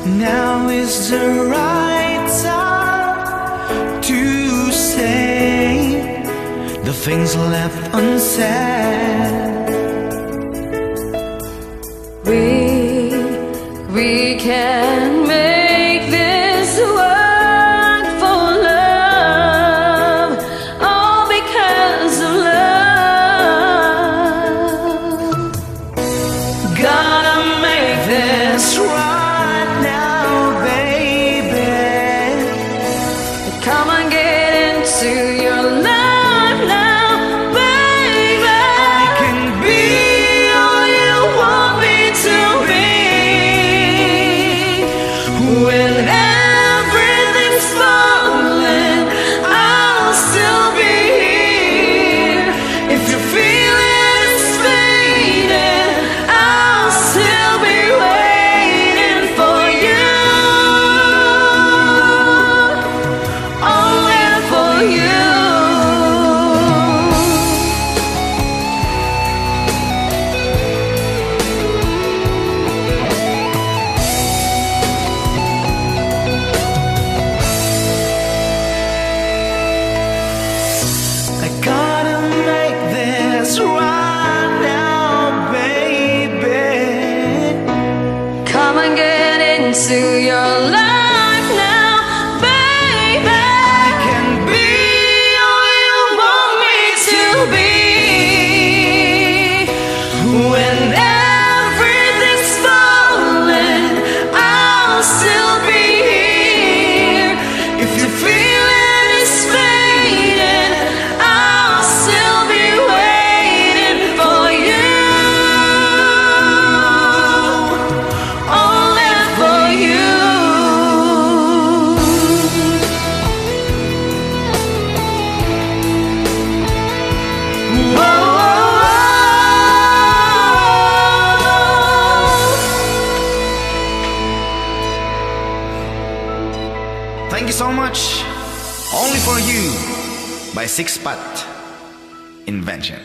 Now is the right time to say the things left unsaid. We can make this work for love, all because of love. Gotta make this right now, baby. Come and get into your life now, baby. I can be all you want me to be. When everything's falling, I'll still be here. If your feeling is fading, I'll still be waiting for you. Only for you. I gotta make this right now, baby. Come and get into your life now, baby. I can be all you want me to be. When everything's falling, I'll still be here. If your feeling is fading, I'll still be waiting for you. Only for you. Whoa. Thank you so much. Only for You by Six Pat Invention.